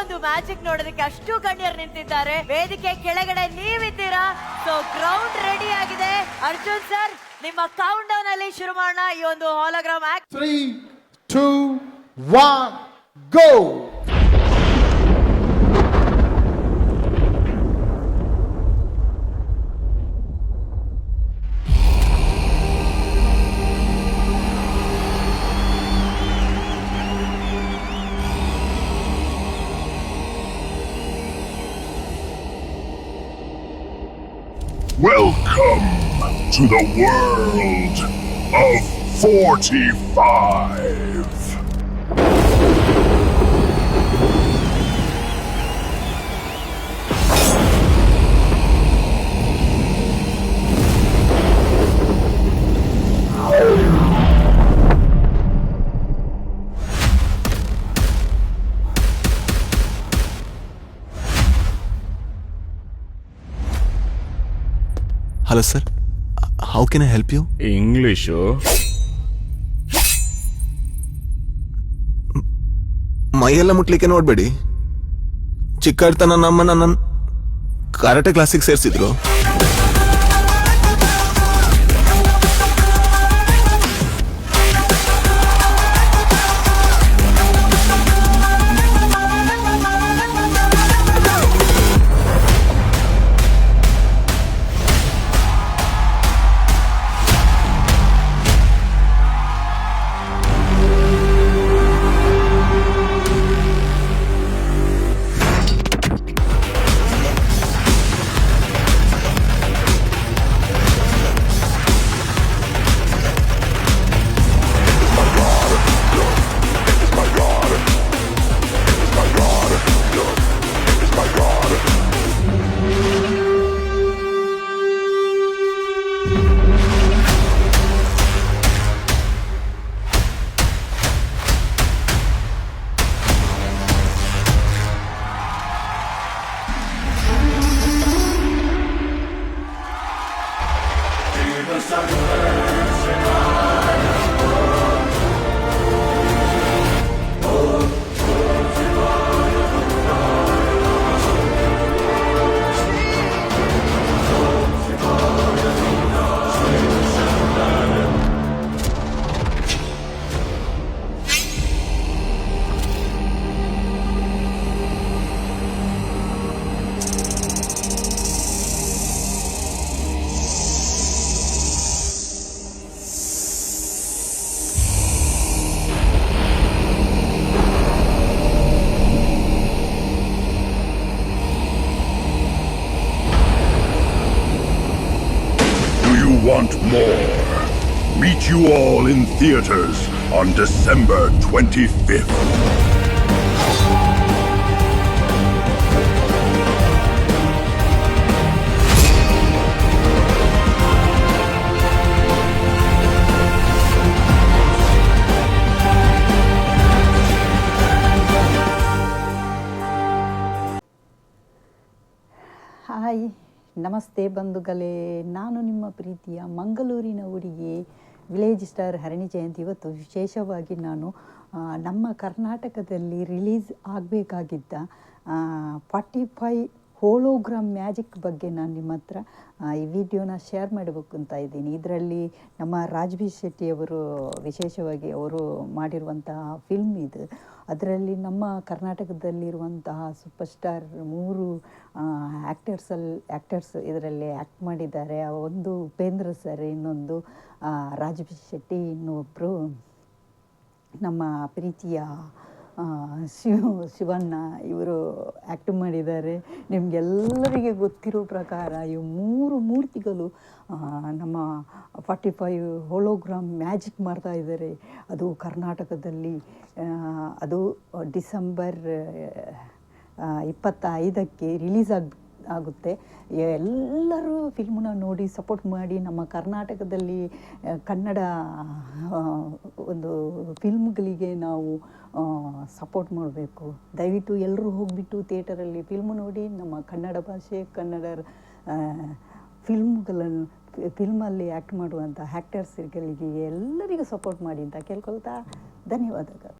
ಒಂದು ಮ್ಯಾಜಿಕ್ ನೋಡೋದಕ್ಕೆ ಅಷ್ಟು ಗಣ್ಯರು ನಿಂತಿದ್ದಾರೆ. ವೇದಿಕೆ ಕೆಳಗಡೆ ನೀವಿದ್ದೀರಾ. ಸೊ ಗ್ರೌಂಡ್ ರೆಡಿ ಆಗಿದೆ. ಅರ್ಜುನ್ ಸರ್, ನಿಮ್ಮ ಕೌಂಟ್ ಡೌನ್ ಅಲ್ಲಿ ಶುರು ಮಾಡೋಣ ಈ ಒಂದು hologram act. 3, 2, 1, go! Welcome to the world of 45. Hello sir, how can I help you? English. ಮೈಯೆಲ್ಲ ಮುಟ್ಲಿಕ್ಕೆ ನೋಡ್ಬೇಡಿ. ಚಿಕ್ಕಡ್ತನ ನಮ್ಮನ್ನ ನನ್ನ ಕರಾಟೆ ಕ್ಲಾಸಿಗೆ ಸೇರಿಸಿದ್ರು. Want more? Meet you all in theaters on December 25th. Hi, ನಮಸ್ತೆ ಬಂಧುಗಳೇ. ನಾನು ನಿಮ್ಮ ಪ್ರೀತಿಯ ಮಂಗಳೂರಿನ ಹುಡುಗಿ ವಿಲೇಜ್ ಸ್ಟಾರ್ ಹರಣಿ ಜಯಂತಿ. ಇವತ್ತು ವಿಶೇಷವಾಗಿ ನಾನು ನಮ್ಮ ಕರ್ನಾಟಕದಲ್ಲಿ ರಿಲೀಸ್ ಆಗಬೇಕಾಗಿದ್ದ 45 ಹೋಲೋಗ್ರಾಮ್ ಮ್ಯಾಜಿಕ್ ಬಗ್ಗೆ ನಾನು ನಿಮ್ಮ ಹತ್ರ ಈ ವಿಡಿಯೋನ ಶೇರ್ ಮಾಡಬೇಕು ಅಂತ ಇದ್ದೀನಿ. ಇದರಲ್ಲಿ ನಮ್ಮ ರಾಜ್ಬಿ ಶೆಟ್ಟಿಯವರು ವಿಶೇಷವಾಗಿ ಅವರು ಮಾಡಿರುವಂತಹ ಫಿಲ್ಮ್ ಇದು. ಅದರಲ್ಲಿ ನಮ್ಮ ಕರ್ನಾಟಕದಲ್ಲಿರುವಂತಹ ಸೂಪರ್ ಸ್ಟಾರ್ 3 ಆ್ಯಕ್ಟರ್ಸ್ ಇದರಲ್ಲಿ ಆ್ಯಕ್ಟ್ ಮಾಡಿದ್ದಾರೆ. ಒಂದು ಉಪೇಂದ್ರ ಸರ್, ಇನ್ನೊಂದು ರಾಜ್ಬಿ ಶೆಟ್ಟಿ, ಇನ್ನೊಬ್ಬರು ನಮ್ಮ ಪ್ರೀತಿಯ ಶಿವಣ್ಣ ಇವರು ಆ್ಯಕ್ಟ್ ಮಾಡಿದ್ದಾರೆ. ನಿಮಗೆಲ್ಲರಿಗೆ ಗೊತ್ತಿರೋ ಪ್ರಕಾರ ಈ 3 ಮೂರ್ತಿಗಳು ನಮ್ಮ 45 ಹೋಲೋಗ್ರಾಮ್ ಮ್ಯಾಜಿಕ್ ಮಾಡ್ತಾ ಇದ್ದಾರೆ. ಅದು ಕರ್ನಾಟಕದಲ್ಲಿ ಅದು ಡಿಸೆಂಬರ್ 25ಕ್ಕೆ ರಿಲೀಸ್ ಆಗುತ್ತೆ. ಎಲ್ಲರೂ ಫಿಲ್ಮನ್ನ ನೋಡಿ ಸಪೋರ್ಟ್ ಮಾಡಿ ನಮ್ಮ ಕರ್ನಾಟಕದಲ್ಲಿ ಕನ್ನಡ ಒಂದು ಫಿಲ್ಮ್ಗಳಿಗೆ ನಾವು ಸಪೋರ್ಟ್ ಮಾಡಬೇಕು. ದಯವಿಟ್ಟು ಎಲ್ಲರೂ ಹೋಗಿಬಿಟ್ಟು ಥಿಯೇಟರಲ್ಲಿ ಫಿಲ್ಮ್ ನೋಡಿ ನಮ್ಮ ಕನ್ನಡ ಭಾಷೆ ಕನ್ನಡ ಫಿಲ್ಮಲ್ಲಿ ಆ್ಯಕ್ಟ್ ಮಾಡುವಂಥ ಆ್ಯಕ್ಟರ್ಸ್ಗಳಿಗೆ ಎಲ್ಲರಿಗೂ ಸಪೋರ್ಟ್ ಮಾಡಿ ಅಂತ ಕೇಳ್ಕೊಳ್ತಾ ಧನ್ಯವಾದಗಳು.